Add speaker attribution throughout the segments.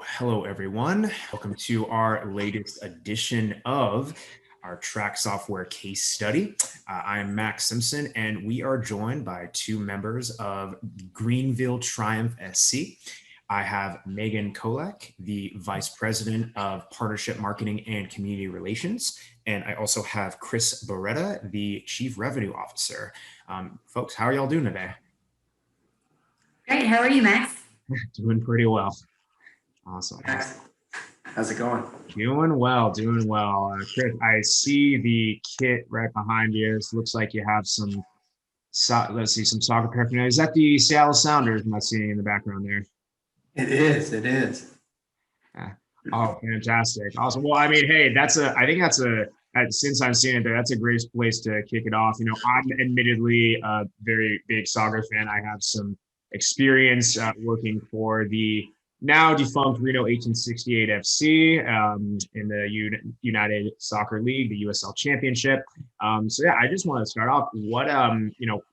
Speaker 1: Hello, everyone. Welcome to our latest edition of our track software case study. I'm Max Simpson, and we are joined by two members of Greenville Triumph SC. I have Megan Kolak, the Vice President of Partnership Marketing and Community Relations, and I also have Chris Beretta, the Chief Revenue Officer. Folks, how are y'all doing today?
Speaker 2: Great. How are you, Max?
Speaker 1: Doing pretty well. Awesome.
Speaker 3: Max, how's it going?
Speaker 1: Doing well, doing well. Chris, I see the kit right behind you. It looks like you have some, let's see, some soccer paraphernalia. Is that the Seattle Sounders I'm seeing in the background there?
Speaker 3: It is. It is.
Speaker 1: Yeah. Oh, fantastic. Awesome. Well, I mean, hey, I think since I'm seeing it there, that's a great place to kick it off. You know, I'm admittedly a very big soccer fan. I have some experience working for the now defunct Reno 1868 FC in the United Soccer League, the USL Championship. So yeah, I just want to start off.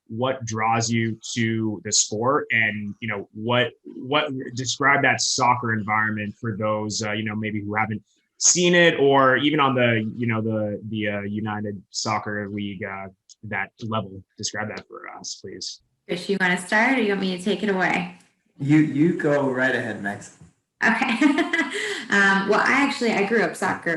Speaker 1: What draws you to the sport, and what describe that soccer environment for those maybe who haven't seen it, or even on the United Soccer League that level. Describe that for us, please.
Speaker 2: Chris, you want to start, or you want me to take it away?
Speaker 3: You go right ahead, Max.
Speaker 2: Okay. Well, I grew up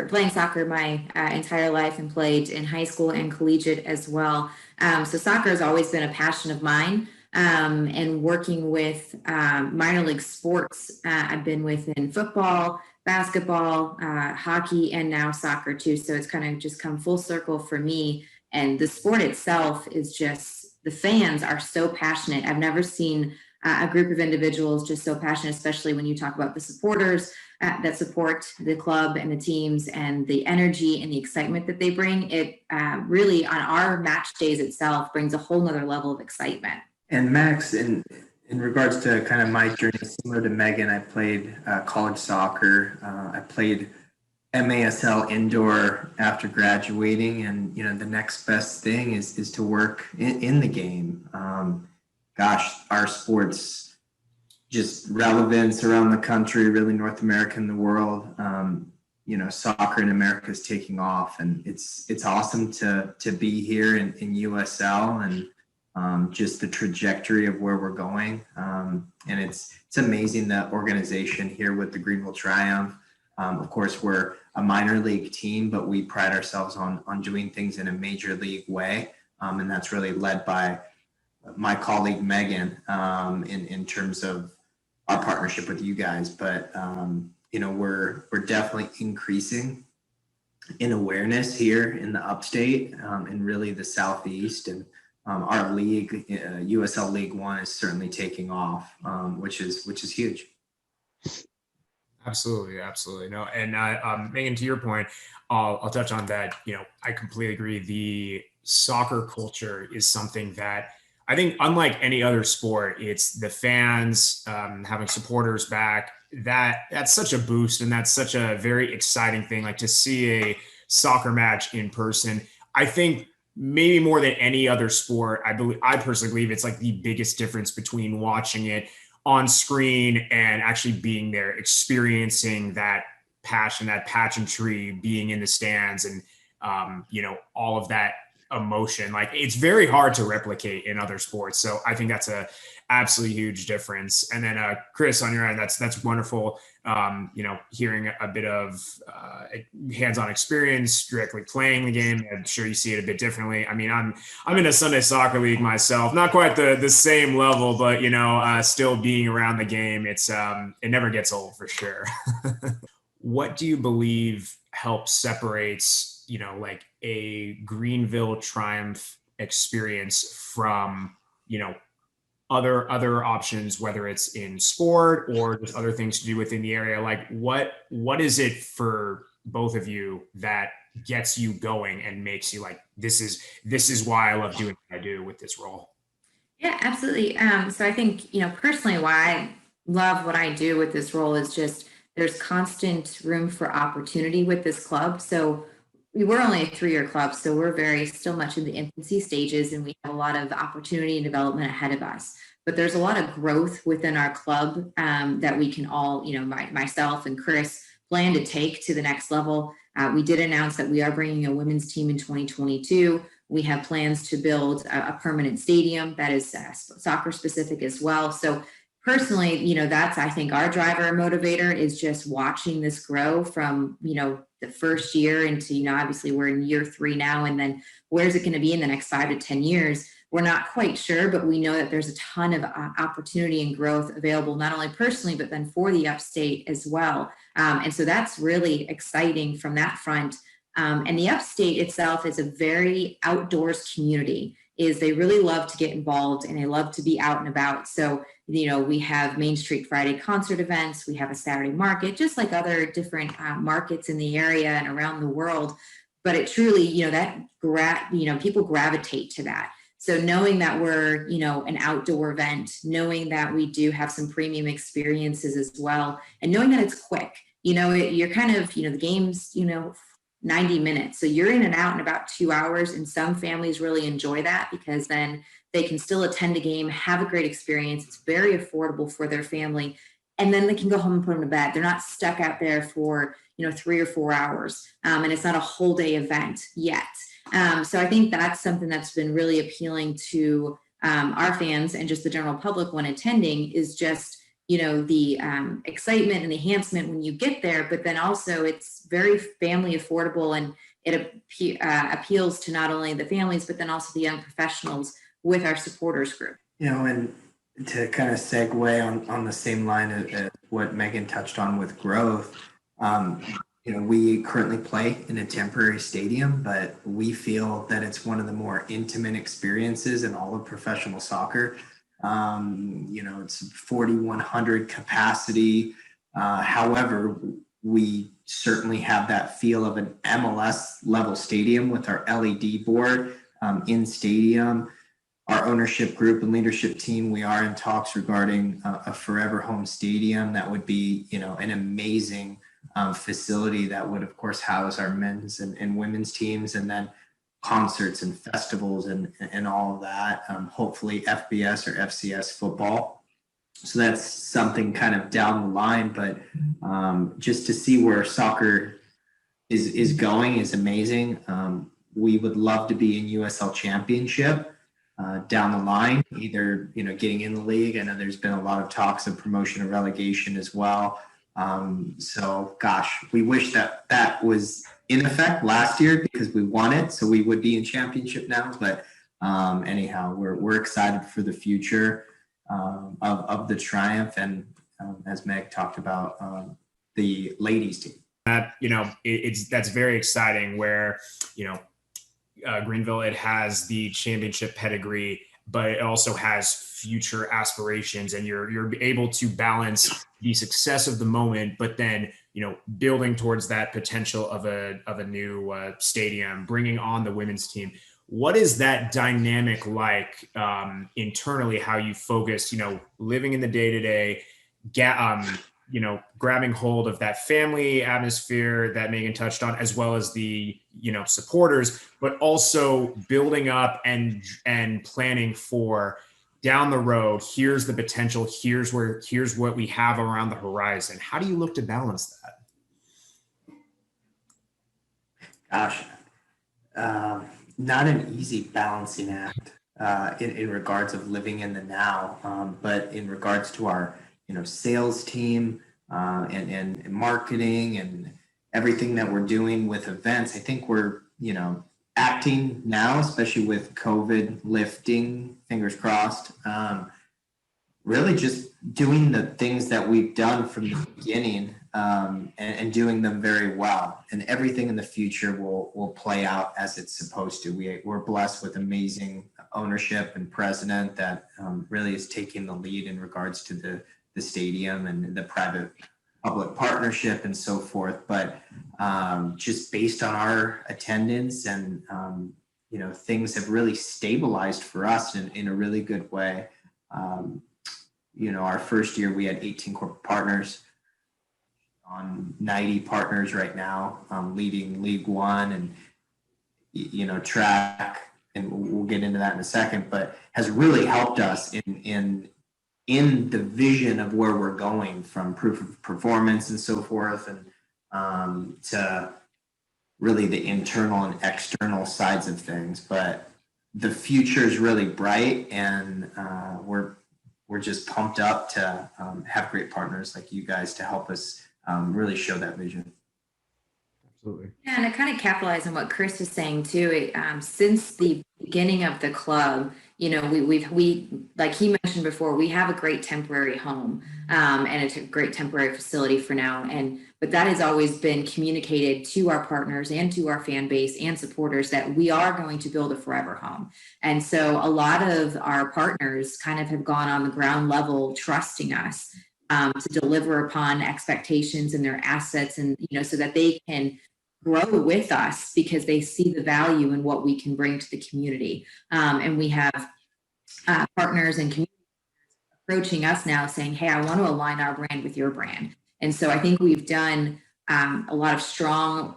Speaker 2: playing soccer my entire life, and played in high school and collegiate as well. So soccer has always been a passion of mine. And working with minor league sports, I've been within football, basketball, hockey, and now soccer too. So it's kind of just come full circle for me. And the sport itself is just, the fans are so passionate. I've never seen a group of individuals just so passionate, especially when you talk about the supporters that support the club and the teams, and the energy and the excitement that they bring. It really, on our match days itself, brings a whole nother level of excitement.
Speaker 3: And Max, in regards to kind of my journey, similar to Megan, I played college soccer. I played MASL indoor after graduating, and the next best thing is to work in the game. Our sports just relevance around the country, really North America and the world. Soccer in America is taking off, and it's awesome to be here in USL, and just the trajectory of where we're going. And it's amazing, the organization here with the Greenville Triumph. Of course, we're a minor league team, but we pride ourselves on doing things in a major league way. And that's really led by my colleague Megan in terms of our partnership with you guys. But we're definitely increasing in awareness here in the upstate and really the southeast, and our league, USL League One, is certainly taking off, which is huge.
Speaker 1: Absolutely. No, and Megan, to your point, I'll touch on that. I completely agree. The soccer culture is something that I think, unlike any other sport, it's the fans having supporters back. That's such a boost, and that's such a very exciting thing. Like, to see a soccer match in person, I think maybe more than any other sport, I personally believe it's like the biggest difference between watching it on screen and actually being there, experiencing that passion, that pageantry, being in the stands, and all of that emotion. Like, it's very hard to replicate in other sports. So I think that's a absolutely huge difference. And then Chris, on your end, that's wonderful. Hearing a bit of hands-on experience, directly playing the game. I'm sure you see it a bit differently. I mean, I'm in a Sunday soccer league myself, not quite the same level, but still being around the game, it never gets old, for sure. What do you believe helps separates like a Greenville Triumph experience from other options, whether it's in sport or just other things to do within the area? Like, what is it for both of you that gets you going and makes you like, this is why I love doing what I do with this role?
Speaker 2: Yeah, absolutely. So I think, personally, why I love what I do with this role is just there's constant room for opportunity with this club. So we were only a 3-year club, so we're very still much in the infancy stages, and we have a lot of opportunity and development ahead of us. But there's a lot of growth within our club that we can all, myself and Chris, plan to take to the next level. We did announce that we are bringing a women's team in 2022. We have plans to build a permanent stadium that is soccer specific as well. So personally, that's, I think, our driver and motivator is just watching this grow from, the first year into, obviously we're in year 3 now, and then where's it going to be in the next 5 to 10 years? We're not quite sure, but we know that there's a ton of opportunity and growth available, not only personally, but then for the upstate as well. And so that's really exciting from that front. And the upstate itself is a very outdoors community. They really love to get involved and they love to be out and about. So, we have Main Street Friday concert events. We have a Saturday market, just like other different markets in the area and around the world. But it truly, people gravitate to that. So knowing that we're, an outdoor event, knowing that we do have some premium experiences as well, and knowing that it's quick, you're kind of, the game's, 90 minutes. So you're in and out in about 2 hours. And some families really enjoy that because then they can still attend a game, have a great experience. It's very affordable for their family. And then they can go home and put them to bed. They're not stuck out there for, 3 or 4 hours. And it's not a whole day event yet. So I think that's something that's been really appealing to our fans and just the general public when attending is just, the excitement and the enhancement when you get there, but then also it's very family affordable and it appeals to not only the families, but then also the young professionals with our supporters group.
Speaker 3: And to kind of segue on the same line of what Megan touched on with growth, we currently play in a temporary stadium, but we feel that it's one of the more intimate experiences in all of professional soccer. It's 4,100 capacity. However, we certainly have that feel of an MLS level stadium with our LED board in stadium. Our ownership group and leadership team, we are in talks regarding a forever home stadium that would be, an amazing facility that would, of course, house our men's and women's teams, and then concerts and festivals and all of that. Hopefully FBS or FCS football. So that's something kind of down the line, but just to see where soccer is going is amazing. We would love to be in USL Championship down the line, either, getting in the league. I know there's been a lot of talks of promotion or relegation as well. So gosh, we wish that was in effect last year because we won it. So we would be in championship now, but anyhow, we're excited for the future of the Triumph. And as Meg talked about, the ladies team.
Speaker 1: That, that's very exciting where, Greenville, it has the championship pedigree, but it also has future aspirations, and you're able to balance the success of the moment, but then, building towards that potential of a new stadium, bringing on the women's team. What is that dynamic like internally, how you focus, living in the day-to-day, grabbing hold of that family atmosphere that Megan touched on, as well as the, supporters, but also building up and planning for down the road, here's the potential, here's what we have around the horizon. How do you look to balance that?
Speaker 3: Gosh, not an easy balancing act in regards of living in the now, but in regards to our, sales team and marketing and everything that we're doing with events. I think we're, acting now, especially with COVID lifting, fingers crossed, really just doing the things that we've done from the beginning and doing them very well. And everything in the future will play out as it's supposed to. We're blessed with amazing ownership and president that really is taking the lead in regards to the stadium and the private public partnership and so forth. But just based on our attendance and, things have really stabilized for us in a really good way. Our first year we had 18 corporate partners. on 90 partners right now, leading League One and, track, and we'll get into that in a second, but has really helped us in the vision of where we're going, from proof of performance and so forth, and to really the internal and external sides of things. But the future is really bright, and we're just pumped up to have great partners like you guys to help us really show that vision.
Speaker 1: Absolutely.
Speaker 2: Yeah, and to kind of capitalize on what Chris is saying too, since the beginning of the club, we like he mentioned before, we have a great temporary home, and it's a great temporary facility for now. But that has always been communicated to our partners and to our fan base and supporters that we are going to build a forever home. And so a lot of our partners kind of have gone on the ground level, trusting us to deliver upon expectations and their assets, and so that they can grow with us because they see the value in what we can bring to the community. And we have partners and community approaching us now saying, hey, I want to align our brand with your brand. And so I think we've done a lot of strong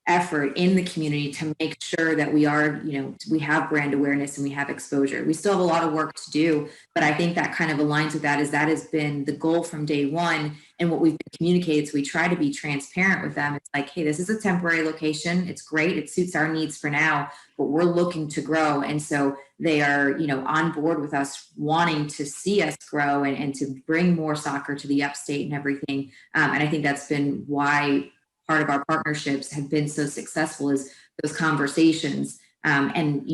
Speaker 2: effort in the community to make sure that we are, we have brand awareness and we have exposure. We still have a lot of work to do, but I think that kind of aligns with that, is that has been the goal from day one. And what we've been communicated, so we try to be transparent with them. It's like, hey, this is a temporary location. It's great. It suits our needs for now, but we're looking to grow. And so they are, on board with us, wanting to see us grow and to bring more soccer to the upstate and everything. And I think that's been why part of our partnerships have been so successful, is those conversations. And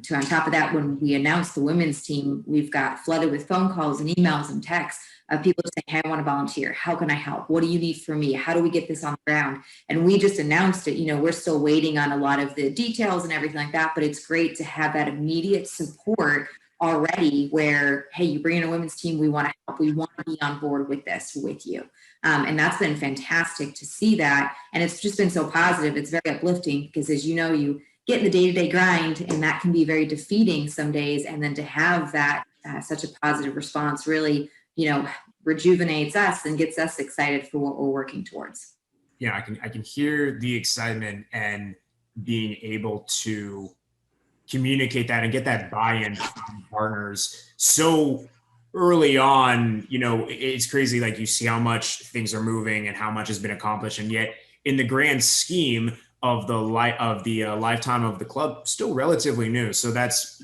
Speaker 2: to on top of that, when we announced the women's team, we've got flooded with phone calls and emails and texts of people saying, hey, I want to volunteer. How can I help? What do you need from me? How do we get this on the ground? And we just announced it. We're still waiting on a lot of the details and everything like that, but it's great to have that immediate support already where, hey, you bring in a women's team, we want to help. We want to be on board with this with you. And that's been fantastic to see that. And it's just been so positive. It's very uplifting because, as you know, you get in the day-to-day grind, and that can be very defeating some days. And then to have that such a positive response really, rejuvenates us and gets us excited for what we're working towards.
Speaker 1: Yeah, I can hear the excitement and being able to communicate that and get that buy-in from partners so early on. It's crazy. Like, you see how much things are moving and how much has been accomplished, and yet in the grand scheme of the lifetime of the club, still relatively new. So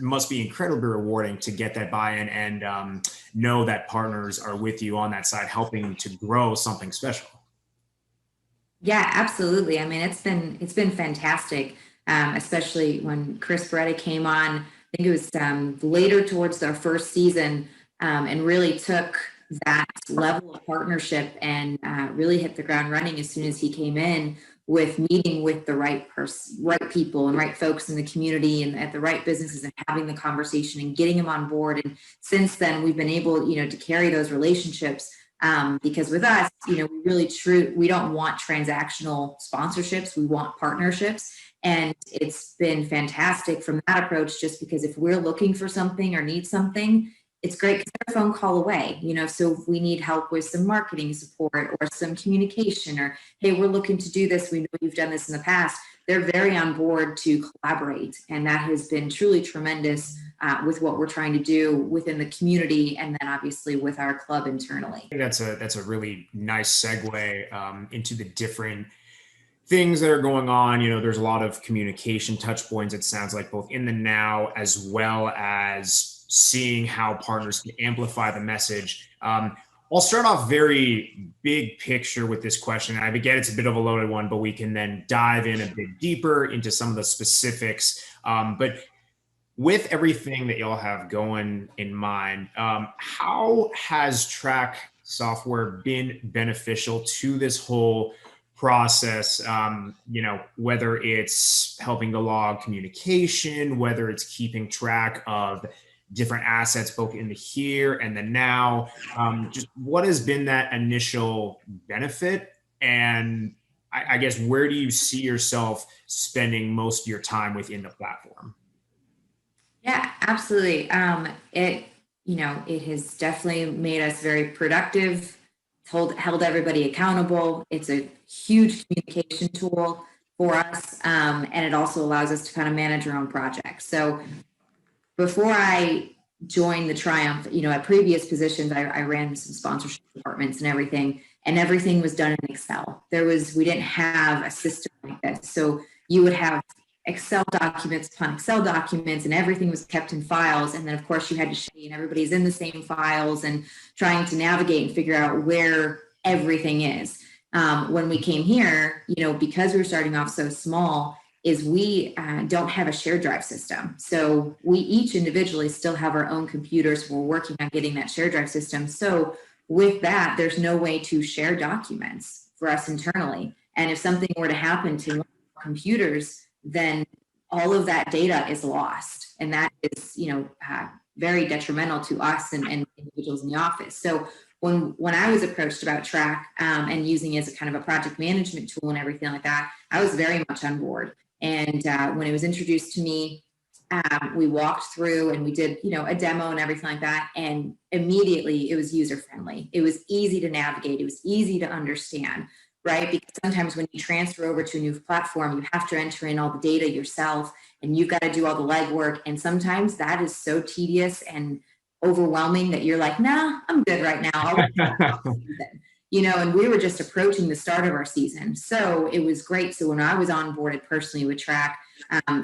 Speaker 1: must be incredibly rewarding to get that buy-in and know that partners are with you on that side, helping to grow something special.
Speaker 2: Yeah, absolutely. I mean, it's been fantastic, especially when Chris Beretta came on. I think it was later towards our first season, and really took that level of partnership and really hit the ground running as soon as he came in, with meeting with the right people and right folks in the community and at the right businesses, and having the conversation and getting them on board. And since then, we've been able, to carry those relationships. Because with us, we we don't want transactional sponsorships. We want partnerships. And it's been fantastic from that approach, just because if we're looking for something or need something, it's great because they're a phone call away, so if we need help with some marketing support or some communication, or, hey, we're looking to do this, we know you've done this in the past, they're very on board to collaborate. And that has been truly tremendous with what we're trying to do within the community, and then obviously with our club internally.
Speaker 1: I think that's a really nice segue into the different things that are going on. There's a lot of communication touch points, it sounds like, both in the now as well as seeing how partners can amplify the message. I'll start off very big picture with this question. I get it's a bit of a loaded one, but we can then dive in a bit deeper into some of the specifics. But with everything that y'all have going in mind, how has track software been beneficial to this whole process? Whether it's helping to log communication, whether it's keeping track of different assets both in the here and the now, just what has been that initial benefit? And I guess, where do you see yourself spending most of your time within the platform?
Speaker 2: Yeah, absolutely. It has definitely made us very productive held everybody accountable. It's a huge communication tool for us. And it also allows us to kind of manage our own projects. So before I joined the Triumph, at previous positions, I ran some sponsorship departments and everything was done in Excel. We didn't have a system like this. So you would have Excel documents upon Excel documents, and everything was kept in files. And then of course you had to share, and everybody's in the same files and trying to navigate and figure out where everything is. When we came here, because we were starting off so small, is we don't have a shared drive system. So we each individually still have our own computers. We're working on getting that shared drive system. So with that, there's no way to share documents for us internally. And if something were to happen to one of our computers, then all of that data is lost. And that is, very detrimental to us and individuals in the office. So when I was approached about Track and using it as a kind of a project management tool and everything like that, I was very much on board. And when it was introduced to me, we walked through and we did, a demo and everything like that. And immediately it was user friendly. It was easy to navigate. It was easy to understand, right? Because sometimes when you transfer over to a new platform, you have to enter in all the data yourself and you've got to do all the legwork. And sometimes that is so tedious and overwhelming that you're like, nah, I'm good right now. And we were just approaching the start of our season. So it was great. So when I was onboarded personally with Track,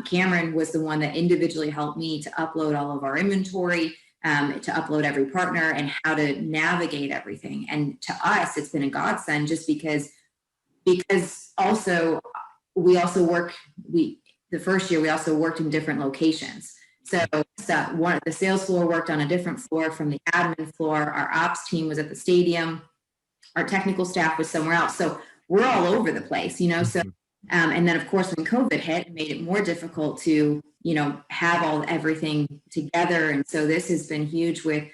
Speaker 2: Cameron was the one that individually helped me to upload all of our inventory, to upload every partner and how to navigate everything. And to us, it's been a godsend just because also the first year we also worked in different locations. So the sales floor worked on a different floor from the admin floor. Our ops team was at the stadium. Our technical staff was somewhere else. So we're all over the place, so, and then of course, when COVID hit, it made it more difficult to, have everything together. And so this has been huge with,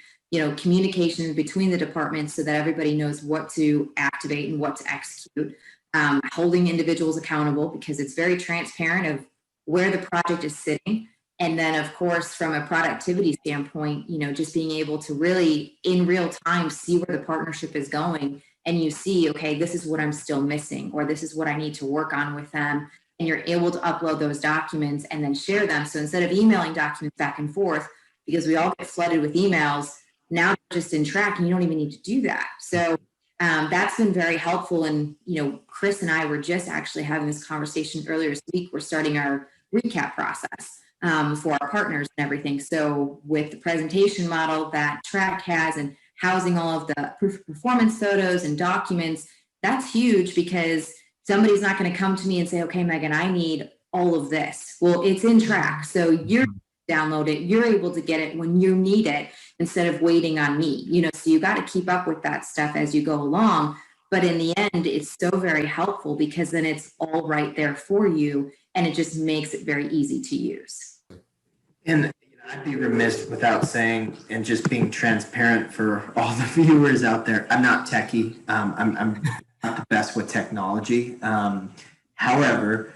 Speaker 2: communication between the departments so that everybody knows what to activate and what to execute, holding individuals accountable because it's very transparent of where the project is sitting. And then, of course, from a productivity standpoint, just being able to really in real time see where the partnership is going. And you see, okay, this is what I'm still missing, or this is what I need to work on with them. And you're able to upload those documents and then share them. So instead of emailing documents back and forth, because we all get flooded with emails, now they're just in Track and you don't even need to do that. So that's been very helpful. And, Chris and I were just actually having this conversation earlier this week. We're starting our recap process for our partners and everything. So with the presentation model that Track has and housing all of the proof of performance photos and documents, that's huge because somebody's not going to come to me and say, okay, Megan, I need all of this. Well, it's in Track. So you're download it. You're able to get it when you need it instead of waiting on me, so you got to keep up with that stuff as you go along. But in the end, it's so very helpful because then it's all right there for you. And it just makes it very easy to use.
Speaker 3: And I'd be remiss without saying and just being transparent for all the viewers out there. I'm not techie. I'm not the best with technology. However,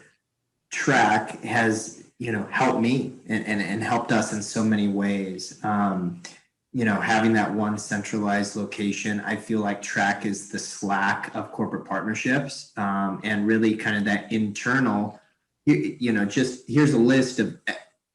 Speaker 3: Track has, helped me and helped us in so many ways. Having that one centralized location, I feel like Track is the Slack of corporate partnerships, and really kind of that internal, just here's a list of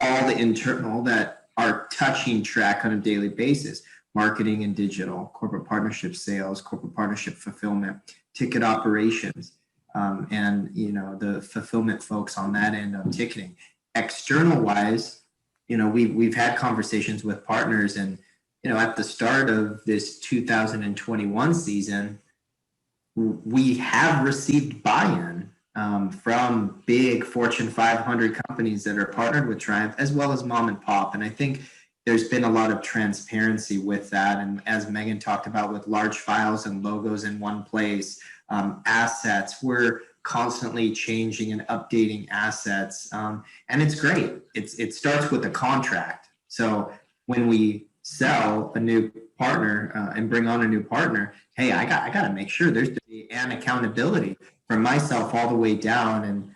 Speaker 3: all the internal that are touching Track on a daily basis: marketing and digital, corporate partnership sales, corporate partnership fulfillment, ticket operations, and the fulfillment folks on that end of ticketing. External wise, we've had conversations with partners, and at the start of this 2021 season, we have received buy-in from big Fortune 500 companies that are partnered with Triumph, as well as mom and pop. And I think there's been a lot of transparency with that. And as Megan talked about, with large files and logos in one place, assets, we're constantly changing and updating assets. And it's great. It starts with a contract. So when we sell a new partner and bring on a new partner, hey, I got to make sure there's an accountability from myself all the way down. And,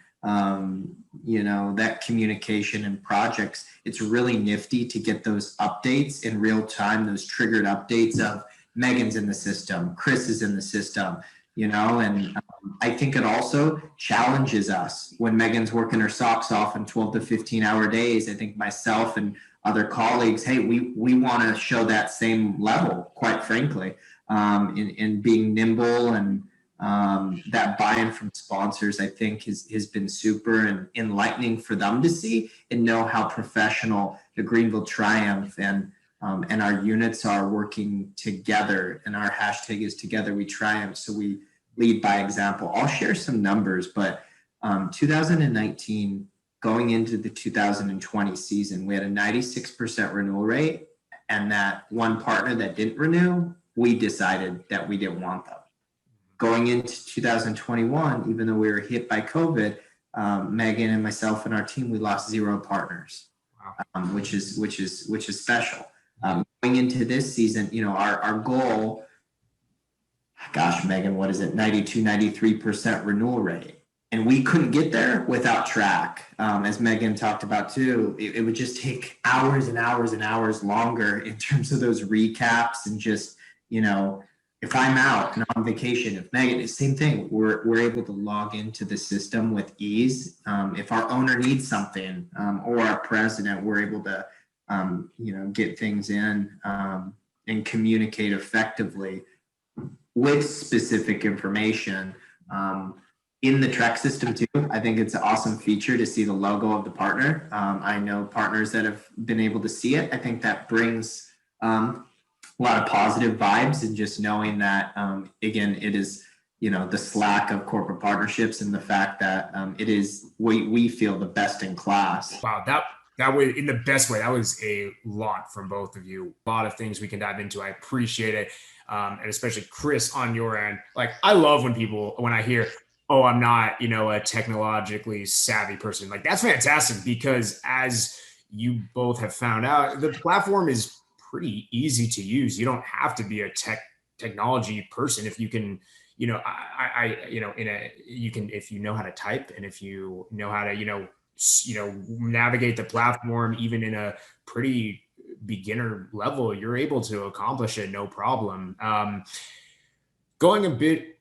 Speaker 3: that communication and projects, it's really nifty to get those updates in real time, those triggered updates of, Megan's in the system, Chris is in the system, and I think it also challenges us when Megan's working her socks off in 12 to 15-hour days. I think myself and other colleagues, hey, we want to show that same level, quite frankly, in being nimble, and that buy-in from sponsors, I think, has been super and enlightening for them to see and know how professional the Greenville Triumph and our units are working together. And our hashtag is Together We Triumph. So we lead by example. I'll share some numbers, but 2019 going into the 2020 season, we had a 96% renewal rate, and that one partner that didn't renew, we decided that we didn't want them. Going into 2021, even though we were hit by COVID, Megan and myself and our team, we lost 0 partners, which is special. Going into this season, our goal, gosh, Megan, what is it? 92, 93% renewal rate. And we couldn't get there without track. As Megan talked about too, it would just take hours and hours and hours longer in terms of those recaps, and just, if I'm out and on vacation, if Megan, same thing, we're able to log into the system with ease. If our owner needs something, or our president, we're able to, get things in and communicate effectively with specific information. In the track system too, I think it's an awesome feature to see the logo of the partner. I know partners that have been able to see it. I think that brings a lot of positive vibes, and just knowing that, again, it is, the slack of corporate partnerships, and the fact that it is, we feel, the best in class.
Speaker 1: Wow, that was, in the best way. That was a lot from both of you. A lot of things we can dive into. I appreciate it. And especially Chris, on your end. Like, I love when I hear, oh, I'm not, a technologically savvy person. Like, that's fantastic, because as you both have found out, the platform is pretty easy to use. You don't have to be a technology person if you can, if you know how to type, and if you know how to, navigate the platform, even in a pretty beginner level, you're able to accomplish it no problem. Going a bit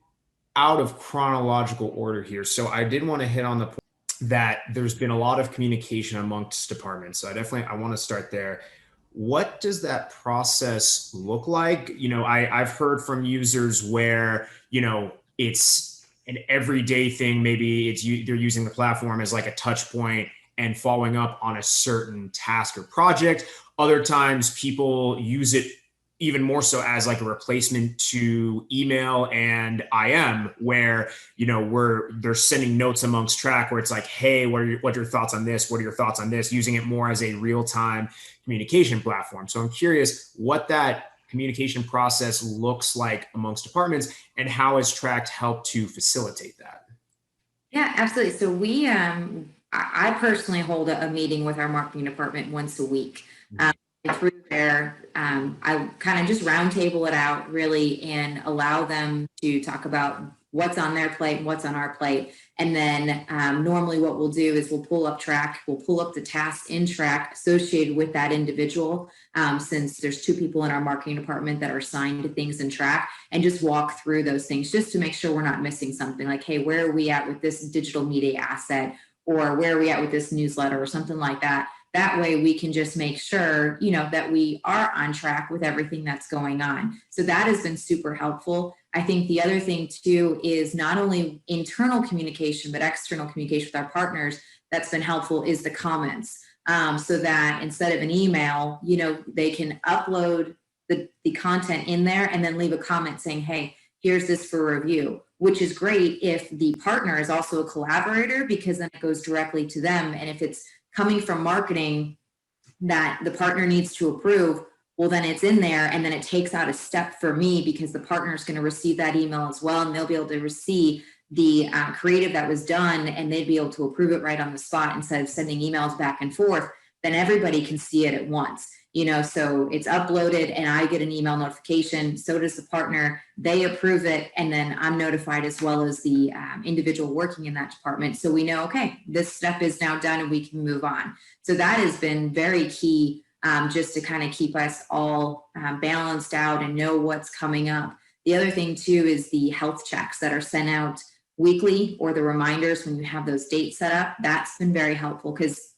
Speaker 1: out of chronological order here. So I did want to hit on the point that there's been a lot of communication amongst departments. So I want to start there. What does that process look like? I've heard from users where, it's an everyday thing. Maybe they're using the platform as like a touch point and following up on a certain task or project. Other times people use it even more so as like a replacement to email and IM, where, they're sending notes amongst track where it's like, hey, what are your thoughts on this? What are your thoughts on this? Using it more as a real-time communication platform. So I'm curious what that communication process looks like amongst departments, and how has Tract helped to facilitate that?
Speaker 2: Yeah, absolutely. So I personally hold a meeting with our marketing department once a week. Through there, I kind of just roundtable it out, really, and allow them to talk about what's on their plate and what's on our plate. And then normally what we'll do is we'll pull up the tasks in Track associated with that individual, since there's 2 people in our marketing department that are assigned to things in Track, and just walk through those things just to make sure we're not missing something. Like, hey, where are we at with this digital media asset, or where are we at with this newsletter, or something like that. That way we can just make sure, that we are on track with everything that's going on. So that has been super helpful. I think the other thing too is not only internal communication, but external communication with our partners that's been helpful is the comments. So that instead of an email, they can upload the content in there and then leave a comment saying, hey, here's this for review, which is great if the partner is also a collaborator, because then it goes directly to them. And if it's coming from marketing that the partner needs to approve, well, then it's in there, and then it takes out a step for me, because the partner is going to receive that email as well, and they'll be able to receive the creative that was done, and they'd be able to approve it right on the spot instead of sending emails back and forth. Then everybody can see it at once. So it's uploaded and I get an email notification. So does the partner. They approve it, and then I'm notified, as well as the individual working in that department. So we know, okay, this step is now done and we can move on. So that has been very key just to kind of keep us all balanced out and know what's coming up. The other thing too is the health checks that are sent out weekly, or the reminders when you have those dates set up. That's been very helpful because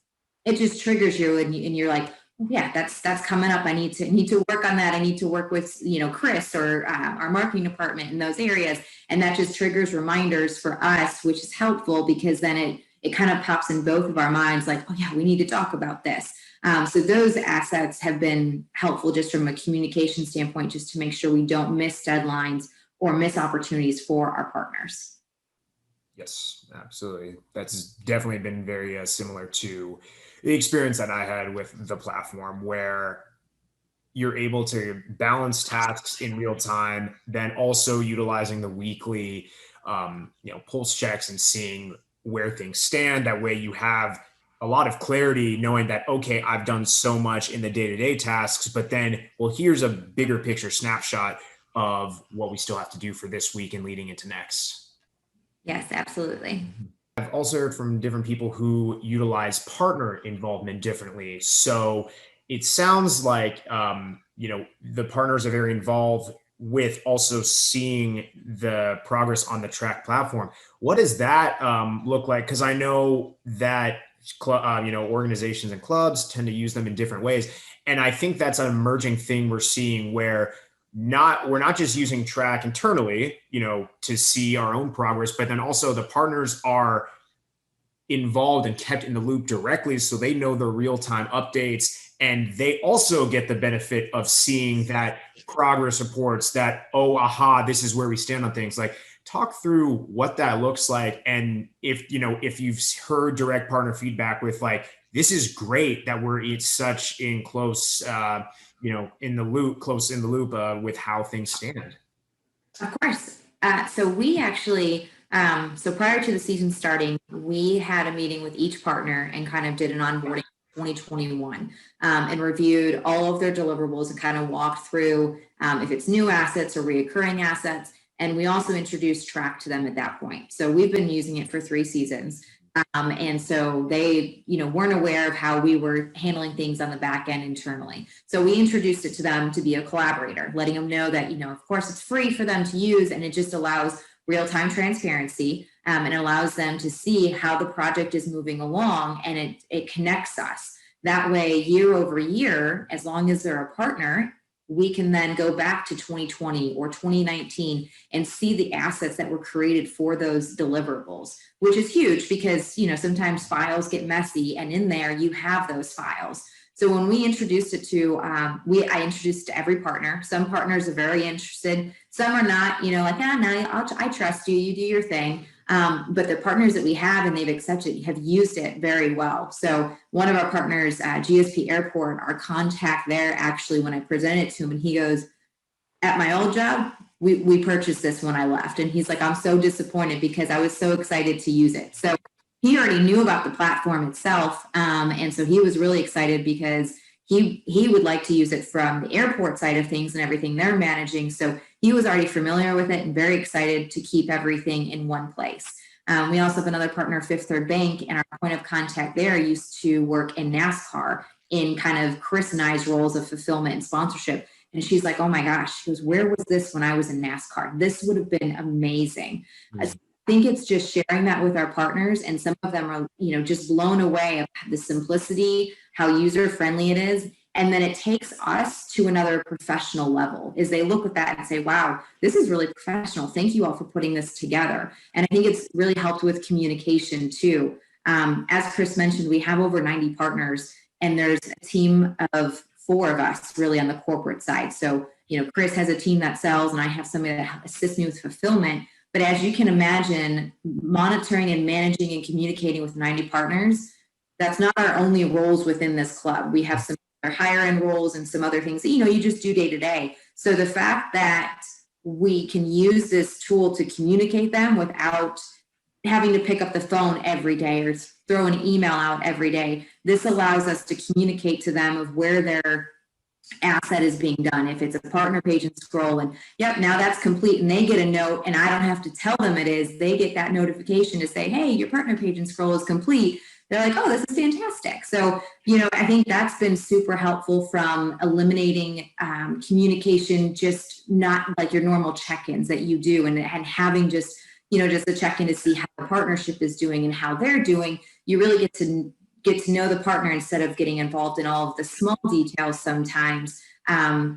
Speaker 2: it just triggers you, and you're like, oh, yeah, that's coming up. I need to work on that. I need to work with, Chris or our marketing department in those areas. And that just triggers reminders for us, which is helpful because then it kind of pops in both of our minds like, oh yeah, we need to talk about this. So those assets have been helpful just from a communication standpoint, just to make sure we don't miss deadlines or miss opportunities for our partners.
Speaker 1: Yes, absolutely. That's definitely been very similar to the experience that I had with the platform, where you're able to balance tasks in real time, then also utilizing the weekly, pulse checks and seeing where things stand. That way you have a lot of clarity knowing that, okay, I've done so much in the day-to-day tasks, but then, well, here's a bigger picture snapshot of what we still have to do for this week and leading into next.
Speaker 2: Yes, absolutely.
Speaker 1: I've also heard from different people who utilize partner involvement differently. So it sounds like, the partners are very involved with also seeing the progress on the track platform. What does that look like? Because I know that organizations and clubs tend to use them in different ways. And I think that's an emerging thing we're seeing, where we're not just using track internally, to see our own progress, but then also the partners are involved and kept in the loop directly, so they know the real-time updates, and they also get the benefit of seeing that progress reports that, this is where we stand on things. Like, talk through what that looks like, and if you've heard direct partner feedback with like, this is great that it's such in close in the loop with how things stand.
Speaker 2: Of course. So we actually, prior to the season starting, we had a meeting with each partner and kind of did an onboarding 2021 and reviewed all of their deliverables and kind of walked through if it's new assets or reoccurring assets. And we also introduced track to them at that point. So we've been using it for 3 seasons. And so they, weren't aware of how we were handling things on the back end internally. So we introduced it to them to be a collaborator, letting them know that, of course, it's free for them to use, and it just allows real-time transparency and allows them to see how the project is moving along, and it connects us. That way, year over year, as long as they're a partner, we can then go back to 2020 or 2019 and see the assets that were created for those deliverables, which is huge because, sometimes files get messy, and in there you have those files. So when we introduced it to, I introduced it to every partner. Some partners are very interested. Some are not, no, I trust you, you do your thing. But the partners that we have and they've accepted have used it very well. So one of our partners, GSP Airport, our contact there, actually, when I presented it to him, and he goes, at my old job, we purchased this when I left. And he's like, I'm so disappointed because I was so excited to use it. So he already knew about the platform itself. And so he was really excited because he would like to use it from the airport side of things and everything they're managing. So he was already familiar with it and very excited to keep everything in one place. We also have another partner, Fifth Third Bank, and our point of contact there used to work in NASCAR in kind of Chris and I's roles of fulfillment and sponsorship. And she's like, oh my gosh, she goes, where was this when I was in NASCAR? This would have been amazing. Mm-hmm. I think it's just sharing that with our partners, and some of them are, just blown away of the simplicity, how user-friendly it is. And then it takes us to another professional level as they look at that and say, wow, this is really professional. Thank you all for putting this together. And I think it's really helped with communication too. As Chris mentioned, we have over 90 partners, and there's a team of 4 of us really on the corporate side. So, Chris has a team that sells, and I have somebody that assists me with fulfillment. But as you can imagine, monitoring and managing and communicating with 90 partners, that's not our only roles within this club. We have some higher end roles and some other things that, you just do day to day. So the fact that we can use this tool to communicate them without having to pick up the phone every day or throw an email out every day, this allows us to communicate to them of where their asset is being done. If it's a partner page and scroll, and yep, now that's complete, and they get a note, and I don't have to tell them it is. They get that notification to say, hey, your partner page and scroll is complete. they're like, oh, this is fantastic. So, you know, I think that's been super helpful from eliminating communication, just not like your normal check-ins that you do, and having just, you know, just a check-in to see how the partnership is doing and how they're doing. You really get to know the partner instead of getting involved in all of the small details sometimes,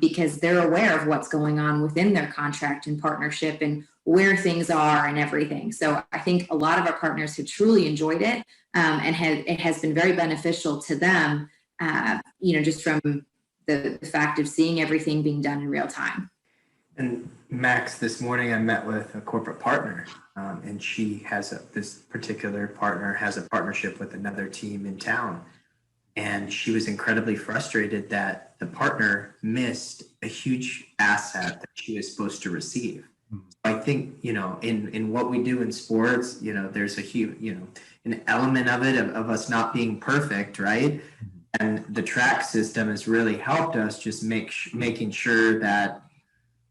Speaker 2: because they're aware of what's going on within their contract and partnership and where things are and everything. So I think a lot of our partners have truly enjoyed it, and it has been very beneficial to them, you know, just from the fact of seeing everything being done in real time.
Speaker 3: And Max, this morning I met with a corporate partner, and she has this particular partner has a partnership with another team in town. And she was incredibly frustrated that the partner missed a huge asset that she was supposed to receive. I think, you know, in what we do in sports, you know, there's a huge, you know, an element of it of us not being perfect, right? And the track system has really helped us just making sure that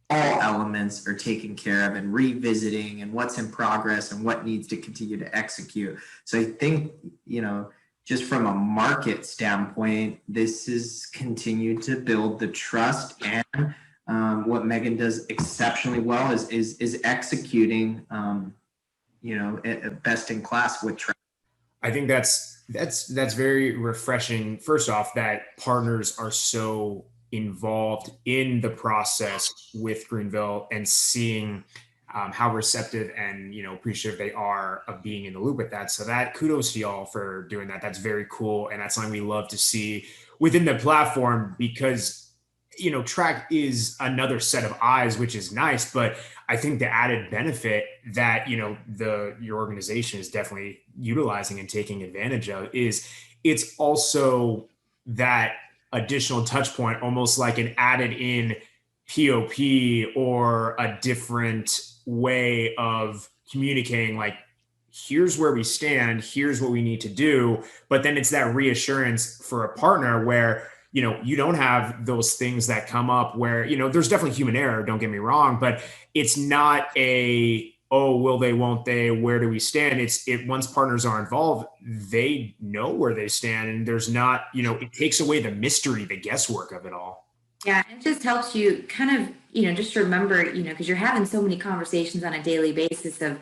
Speaker 3: all elements are taken care of and revisiting and what's in progress and what needs to continue to execute. So I think, you know, just from a market standpoint, this is continued to build the trust, and what Megan does exceptionally well is executing, you know, best in class with trust.
Speaker 1: I think that's very refreshing. First off, that partners are so involved in the process with Greenville and seeing how receptive and, you know, appreciative they are of being in the loop with that. So that kudos to y'all for doing that. That's very cool, and that's something we love to see within the platform, because, you know, track is another set of eyes, which is nice. But I think the added benefit that, you know, your organization is definitely utilizing and taking advantage of is it's also that additional touch point, almost like an added in POP or a different way of communicating, like, here's where we stand, here's what we need to do. But then it's that reassurance for a partner where, you know, you don't have those things that come up where, you know, there's definitely human error, don't get me wrong, but it's not oh, will they, won't they, where do we stand? Once partners are involved, they know where they stand, and there's not, you know, it takes away the mystery, the guesswork of it all.
Speaker 2: Yeah, it just helps you kind of, you know, just remember, you know, because you're having so many conversations on a daily basis of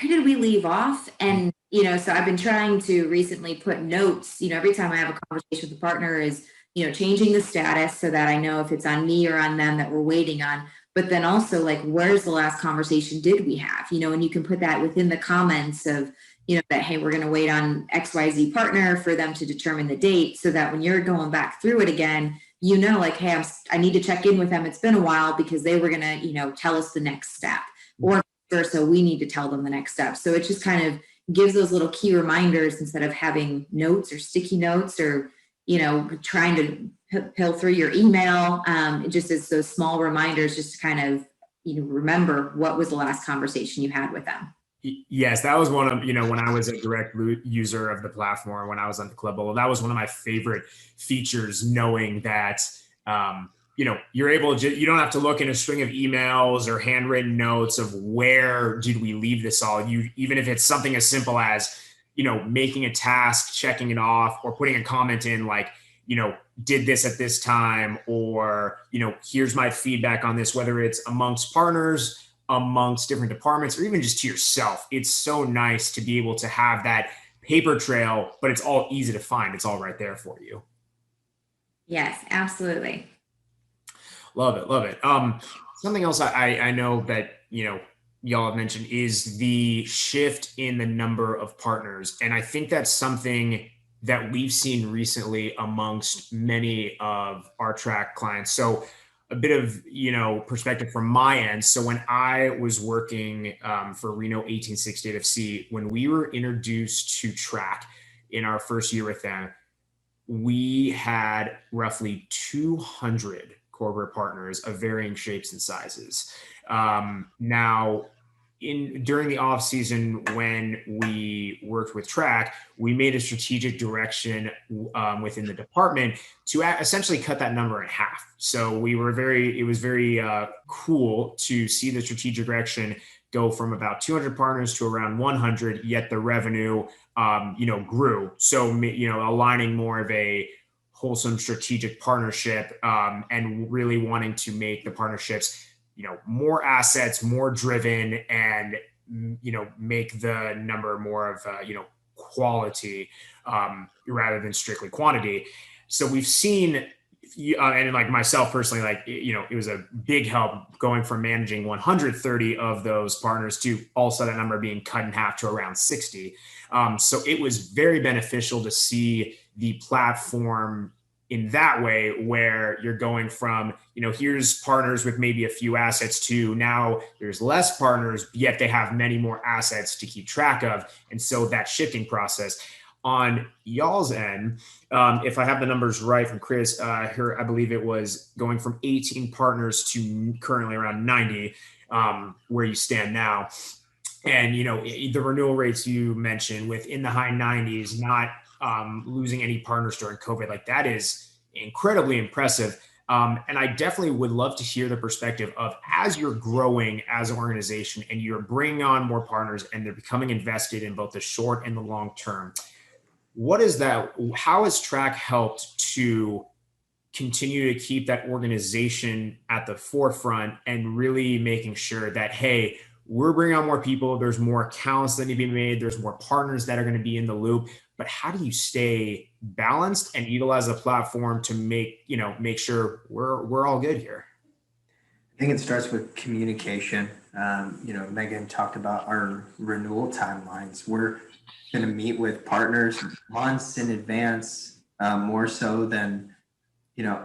Speaker 2: where did we leave off? And, you know, so I've been trying to recently put notes, you know, every time I have a conversation with a partner is, you know, changing the status so that I know if it's on me or on them that we're waiting on. But then also, like, where's the last conversation did we have? You know, and you can put that within the comments of, you know, that, hey, we're going to wait on XYZ partner for them to determine the date, so that when you're going back through it again, you know, like, hey, I need to check in with them. It's been a while because they were going to, you know, tell us the next step, or so we need to tell them the next step. So it just kind of gives those little key reminders instead of having notes or sticky notes or, you know, trying to pill through your email. It just is those small reminders just to kind of, you know, remember what was the last conversation you had with them.
Speaker 1: Yes, that was one of, you know, when I was a direct user of the platform, when I was on the club bubble, that was one of my favorite features, knowing that, you know, you're able to, you don't have to look in a string of emails or handwritten notes of where did we leave this all. Even if it's something as simple as, you know, making a task, checking it off, or putting a comment in like, you know, did this at this time, or, you know, here's my feedback on this, whether it's amongst partners, amongst different departments, or even just to yourself. It's so nice to be able to have that paper trail, but it's all easy to find. It's all right there for you.
Speaker 2: Yes, absolutely.
Speaker 1: Love it. Love it. Something else I know that, you know, y'all have mentioned is the shift in the number of partners. And I think that's something that we've seen recently amongst many of our track clients. So a bit of, you know, perspective from my end. So when I was working for Reno 1868 FC, when we were introduced to track in our first year with them, we had roughly 200 corporate partners of varying shapes and sizes. Now, during the off season, when we worked with track, we made a strategic direction within the department to essentially cut that number in half. So it was very cool to see the strategic direction go from about 200 partners to around 100, yet the revenue, grew. So, aligning more of a wholesome strategic partnership, and really wanting to make the partnerships, more assets, more driven, and, make the number more of, quality, rather than strictly quantity. So we've seen, and like myself personally, like, it was a big help going from managing 130 of those partners to also that number being cut in half to around 60. So it was very beneficial to see the platform in that way, where you're going from, here's partners with maybe a few assets to now there's less partners, yet they have many more assets to keep track of. And so that shifting process on y'all's end, if I have the numbers right from Chris, here, I believe it was going from 18 partners to currently around 90, where you stand now. And, the renewal rates you mentioned within the high 90s, not losing any partners during COVID, like that is incredibly impressive. And I definitely would love to hear the perspective of, as you're growing as an organization and you're bringing on more partners and they're becoming invested in both the short and the long term, what is that? How has Track helped to continue to keep that organization at the forefront and really making sure that, hey, we're bringing on more people, there's more accounts that need to be made, there's more partners that are going to be in the loop, but how do you stay balanced and utilize the platform to make sure we're all good here?
Speaker 3: I think it starts with communication. Megan talked about our renewal timelines. We're going to meet with partners months in advance, more so than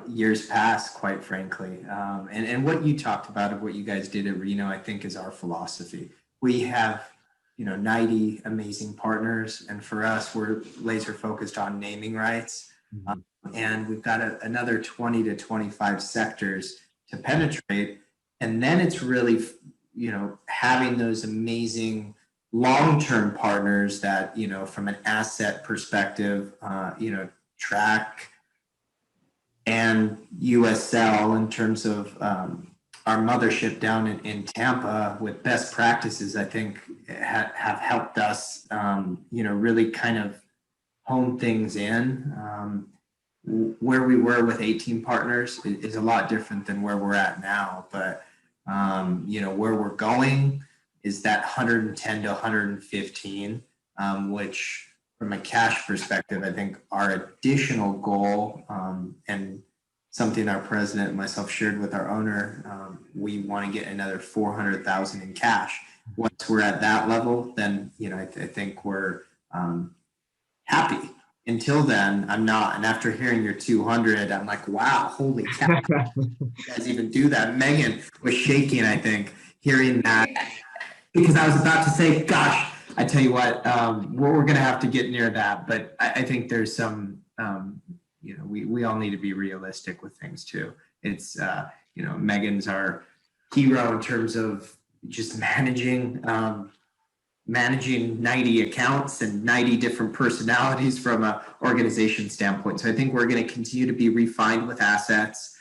Speaker 3: years past, quite frankly. And what you talked about of what you guys did at Reno, I think, is our philosophy. We have 90 amazing partners, and for us, we're laser focused on naming rights. And we've got another 20 to 25 sectors to penetrate. And then it's really, having those amazing long-term partners that, from an asset perspective, Track and USL in terms of our mothership down in Tampa with best practices, I think have helped us, really kind of hone things in. Where we were with 18 partners is a lot different than where we're at now, but where we're going is that 110 to 115, which from a cash perspective, I think our additional goal, and something our president and myself shared with our owner, we want to get another 400,000 in cash. Once we're at that level, then I think we're happy. Until then, I'm not. And after hearing your 200, I'm like, wow, holy cow! You guys even do that? Megan was shaking, I think, hearing that, because I was about to say, gosh, I tell you what, we're going to have to get near that. But I think there's some, we all need to be realistic with things too. It's, Megan's our hero in terms of just managing 90 accounts and 90 different personalities from an organization standpoint. So I think we're going to continue to be refined with assets.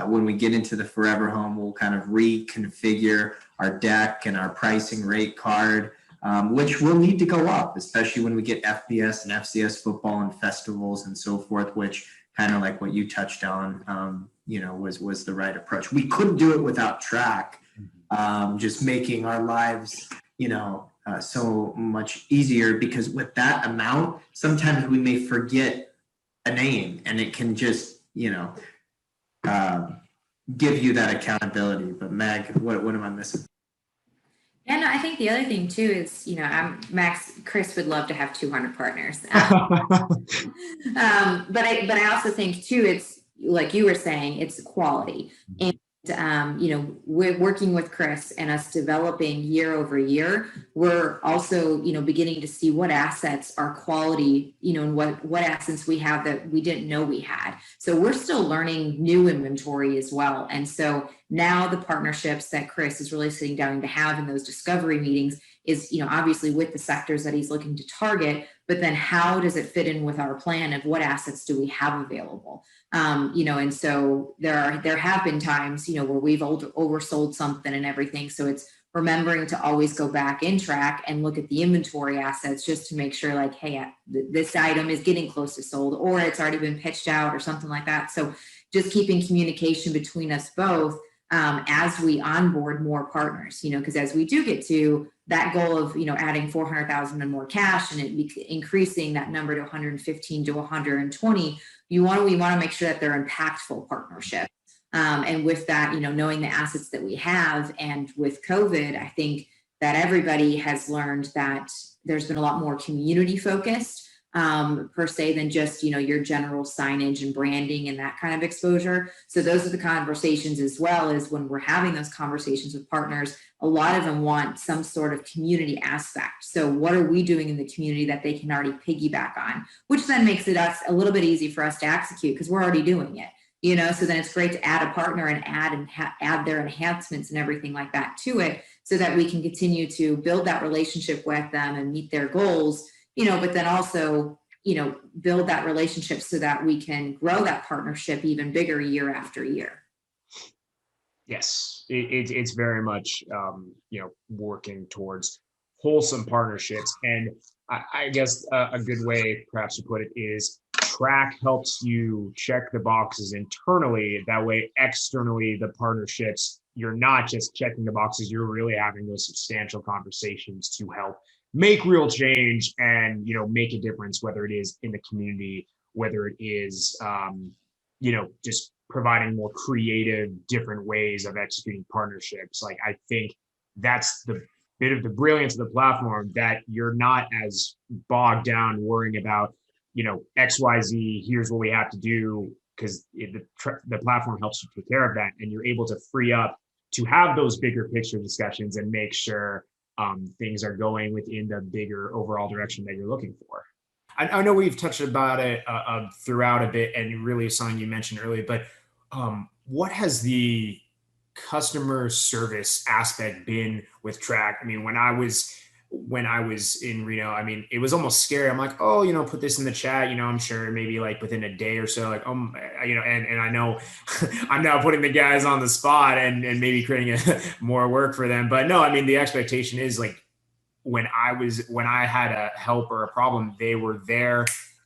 Speaker 3: When we get into the Forever Home, we'll kind of reconfigure our deck and our pricing rate card, which will need to go up, especially when we get FBS and FCS football and festivals and so forth, which kind of like what you touched on, was the right approach. We couldn't do it without Track, just making our lives, so much easier, because with that amount, sometimes we may forget a name and it can just, give you that accountability. But Meg, what am I missing?
Speaker 2: Yeah, no, I think the other thing too is, Chris would love to have 200 partners. But I also think too, it's like you were saying, it's quality. And we're working with Chris and us developing year over year. We're also, beginning to see what assets are quality, and what assets we have that we didn't know we had. So we're still learning new inventory as well. And so now the partnerships that Chris is really sitting down to have in those discovery meetings is, obviously with the sectors that he's looking to target, but then how does it fit in with our plan of what assets do we have available? And so there have been times, where we've oversold something and everything. So it's remembering to always go back in track and look at the inventory assets just to make sure like, hey, this item is getting close to sold, or it's already been pitched out or something like that. So just keeping communication between us both as we onboard more partners, because as we do get to that goal of, adding 400,000 and more cash and increasing that number to 115 to 120, we want to make sure that they're impactful partnerships. And with that, knowing the assets that we have, and with COVID, I think that everybody has learned that there's been a lot more community focused per se than just, your general signage and branding and that kind of exposure. So those are the conversations, as well as when we're having those conversations with partners, a lot of them want some sort of community aspect. So what are we doing in the community that they can already piggyback on, which then makes it a little bit easy for us to execute because we're already doing it. So then it's great to add a partner and add their enhancements and everything like that to it, so that we can continue to build that relationship with them and meet their goals, but then also, build that relationship so that we can grow that partnership even bigger year after year.
Speaker 1: Yes, it's very much, working towards wholesome partnerships. And I guess a good way perhaps to put it is, track helps you check the boxes internally. That way, externally, the partnerships, you're not just checking the boxes, you're really having those substantial conversations to help make real change and, make a difference, whether it is in the community, whether it is, just providing more creative, different ways of executing partnerships. Like, I think that's the bit of the brilliance of the platform, that you're not as bogged down worrying about, XYZ, here's what we have to do, because the platform helps you take care of that. And you're able to free up to have those bigger picture discussions and make sure things are going within the bigger overall direction that you're looking for. I know we've touched about it throughout a bit, and really something you mentioned earlier, but what has the customer service aspect been with Track? I mean, when I was in Reno, I mean, it was almost scary. I'm like, oh, put this in the chat, I'm sure maybe like within a day or so, like, and I know I'm now putting the guys on the spot and maybe creating more work for them. But no, I mean, the expectation is like, when I had a help or a problem, they were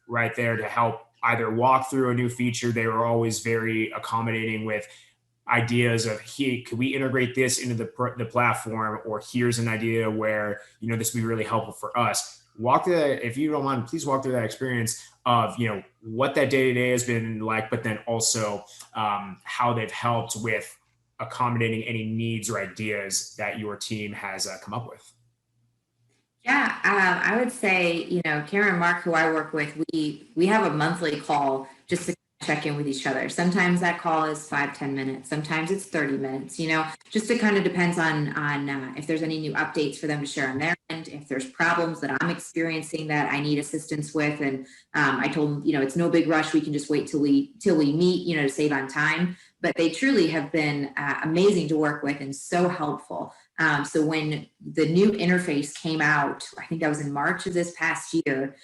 Speaker 1: right there to help either walk through a new feature. They were always very accommodating with ideas of, hey, could we integrate this into the platform, or here's an idea where this would be really helpful for us. Walk through that, if you don't mind, please walk through that experience of what that day-to-day has been like, but then also how they've helped with accommodating any needs or ideas that your team has come up with.
Speaker 2: Yeah, I would say, Karen and Mark, who I work with, we have a monthly call just to check in with each other. Sometimes that call is 5-10 minutes. Sometimes it's 30 minutes, just it kind of depends on if there's any new updates for them to share on their end, if there's problems that I'm experiencing that I need assistance with. And I told them, it's no big rush. We can just wait till we meet, to save on time. But they truly have been amazing to work with and so helpful. So when the new interface came out, I think that was in March of this past year,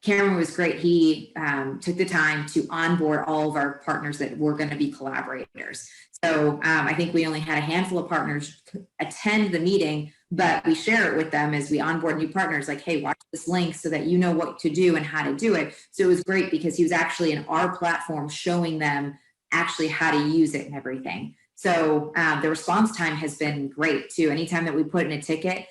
Speaker 2: Cameron was great. He took the time to onboard all of our partners that were going to be collaborators. So I think we only had a handful of partners attend the meeting, but we share it with them as we onboard new partners, like, hey, watch this link so that you know what to do and how to do it. So it was great because he was actually in our platform showing them actually how to use it and everything. So the response time has been great too. Anytime that we put in a ticket,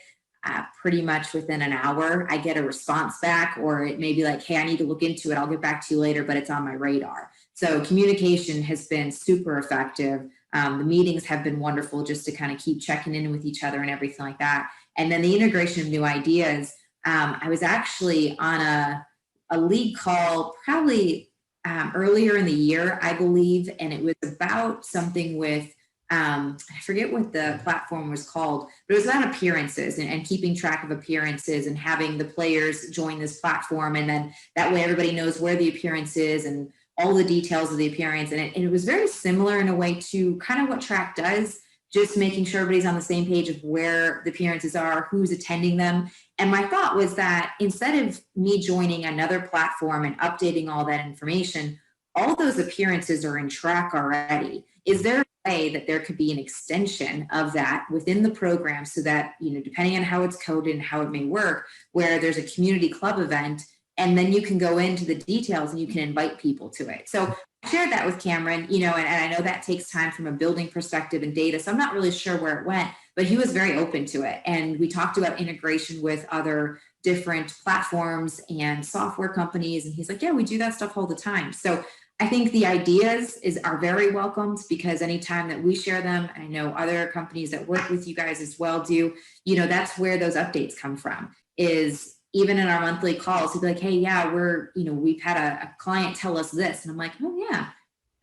Speaker 2: pretty much within an hour, I get a response back, or it may be like, hey, I need to look into it. I'll get back to you later, but it's on my radar. So communication has been super effective. The meetings have been wonderful just to kind of keep checking in with each other and everything like that. And then the integration of new ideas. I was actually on a lead call probably earlier in the year, I believe, and it was about something with I forget what the platform was called, but it was about appearances and keeping track of appearances and having the players join this platform. And then that way everybody knows where the appearance is and all the details of the appearance. And it was very similar in a way to kind of what Track does, just making sure everybody's on the same page of where the appearances are, who's attending them. And my thought was that instead of me joining another platform and updating all that information, all those appearances are in Track already. Is there way that there could be an extension of that within the program so that, depending on how it's coded and how it may work, where there's a community club event, and then you can go into the details and you can invite people to it. So I shared that with Cameron, and I know that takes time from a building perspective and data. So I'm not really sure where it went, but he was very open to it. And we talked about integration with other different platforms and software companies. And he's like, yeah, we do that stuff all the time. So I think the ideas are very welcomed, because anytime that we share them, and I know other companies that work with you guys as well do, that's where those updates come from. Is even in our monthly calls, he'd be like, hey, yeah, we've had a client tell us this. And I'm like, oh yeah,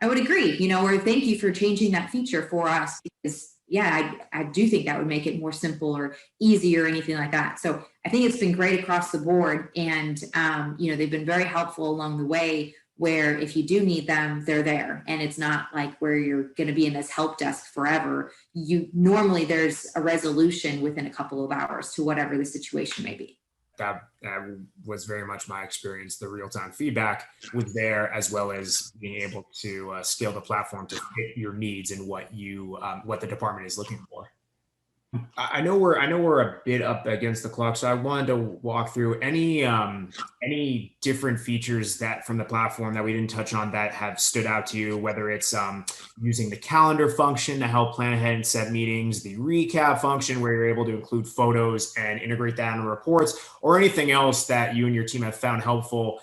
Speaker 2: I would agree, or thank you for changing that feature for us, because yeah, I do think that would make it more simple or easy or anything like that. So I think it's been great across the board. And, they've been very helpful along the way, where if you do need them, they're there. And it's not like where you're going to be in this help desk forever. Normally there's a resolution within a couple of hours to whatever the situation may be.
Speaker 1: That was very much my experience. The real-time feedback was there, as well as being able to scale the platform to fit your needs and what the department is looking for. I know we're a bit up against the clock, so I wanted to walk through any different features that from the platform that we didn't touch on that have stood out to you, whether it's using the calendar function to help plan ahead and set meetings, the recap function where you're able to include photos and integrate that in reports, or anything else that you and your team have found helpful,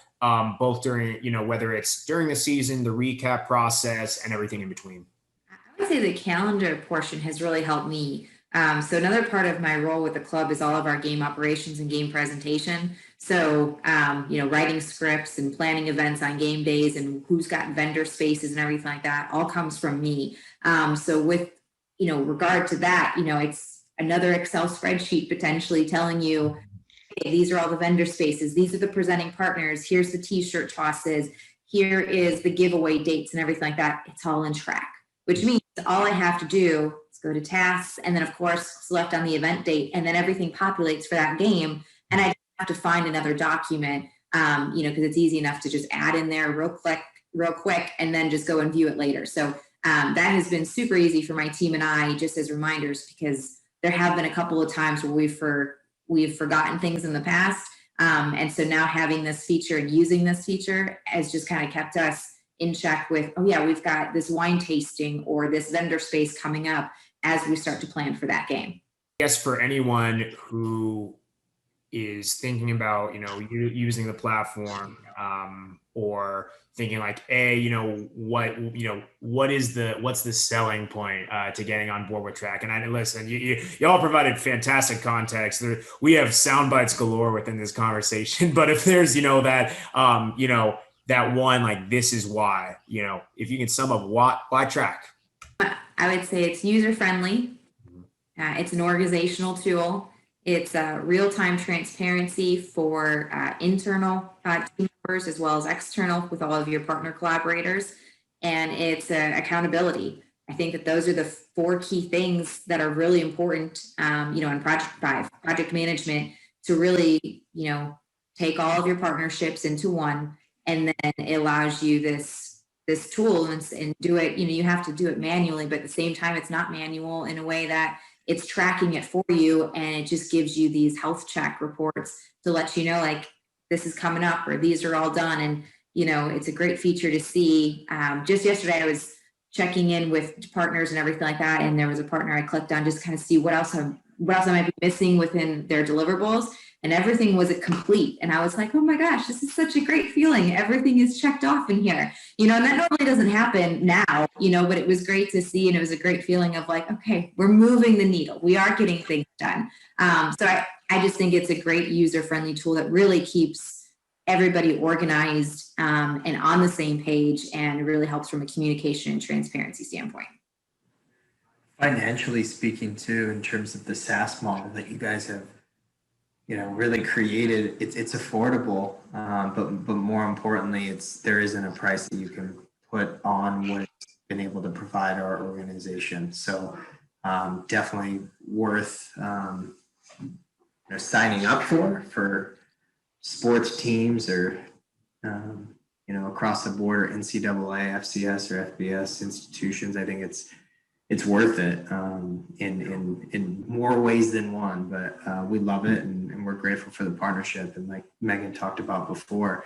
Speaker 1: both during, whether it's during the season, the recap process, and everything in between.
Speaker 2: I would say the calendar portion has really helped me. So another part of my role with the club is all of our game operations and game presentation. So, writing scripts and planning events on game days and who's got vendor spaces and everything like that all comes from me. So with, regard to that, it's another Excel spreadsheet potentially telling you, hey, these are all the vendor spaces. These are the presenting partners. Here's the t-shirt tosses. Here is the giveaway dates and everything like that. It's all in track, which means all I have to do go to tasks, and then of course select on the event date, and then everything populates for that game. And I have to find another document, because it's easy enough to just add in there real quick, and then just go and view it later. So that has been super easy for my team and I, just as reminders, because there have been a couple of times where we've forgotten things in the past. And so now having this feature and using this feature has just kind of kept us in check with, oh yeah, we've got this wine tasting or this vendor space coming up as we start to plan for that game.
Speaker 1: I guess for anyone who is thinking about, using the platform, or thinking like, hey, what's the selling point to getting on board with Track? And I listen, y'all provided fantastic context. We have sound bites galore within this conversation, but if there's, that one, like, this is why, if you can sum up why Track.
Speaker 2: I would say it's user-friendly. It's an organizational tool. It's real-time transparency for internal team members as well as external with all of your partner collaborators. And it's accountability. I think that those are the 4 key things that are really important, in project management, to really, take all of your partnerships into one. And then it allows you this tool and do it, you have to do it manually, but at the same time, it's not manual in a way that it's tracking it for you. And it just gives you these health check reports to let you know, like, this is coming up or these are all done. And, it's a great feature to see. Just yesterday, I was checking in with partners and everything like that. And there was a partner I clicked on just kind of see what else I might be missing within their deliverables. And everything was complete. And I was like, oh my gosh, this is such a great feeling. Everything is checked off in here, and that normally doesn't happen now, but it was great to see. And it was a great feeling of like, okay, we're moving the needle. We are getting things done. So I just think it's a great user-friendly tool that really keeps everybody organized and on the same page, and really helps from a communication and transparency standpoint.
Speaker 3: Financially speaking too, in terms of the SaaS model that you guys have, really created, it's affordable, but more importantly, there isn't a price that you can put on what it's been able to provide our organization. So definitely worth signing up for sports teams or across the board, or NCAA, FCS, or FBS institutions. I think it's it's worth it in more ways than one. But we love it, and we're grateful for the partnership. And like Megan talked about before,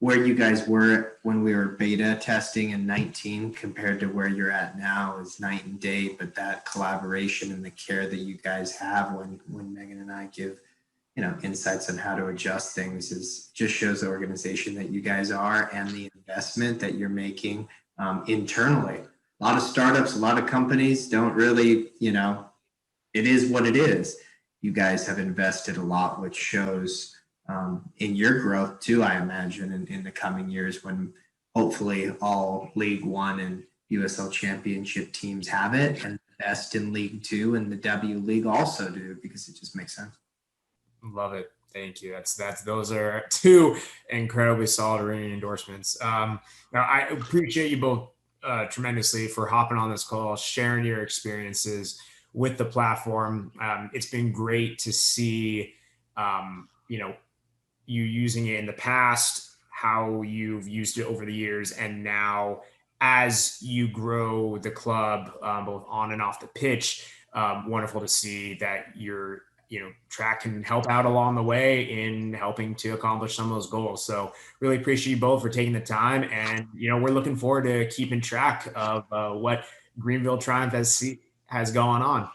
Speaker 3: where you guys were when we were beta testing in 19 compared to where you're at now is night and day. But that collaboration and the care that you guys have when Megan and I give, insights on how to adjust things is just shows the organization that you guys are and the investment that you're making internally. A lot of startups, a lot of companies don't really, it is what it is. You guys have invested a lot, which shows in your growth too, I imagine, in the coming years when hopefully all League One and USL Championship teams have it, and the best in League Two and the W League also do, because it just makes sense.
Speaker 1: Love it. Thank you. Those are two incredibly solid ringing endorsements. Now I appreciate you both tremendously for hopping on this call, sharing your experiences with the platform. It's been great to see, you using it in the past, how you've used it over the years, and now as you grow the club, both on and off the pitch. Wonderful to see that your track can help out along the way in helping to accomplish some of those goals. So really appreciate you both for taking the time, and we're looking forward to keeping track of what Greenville Triumph has going on.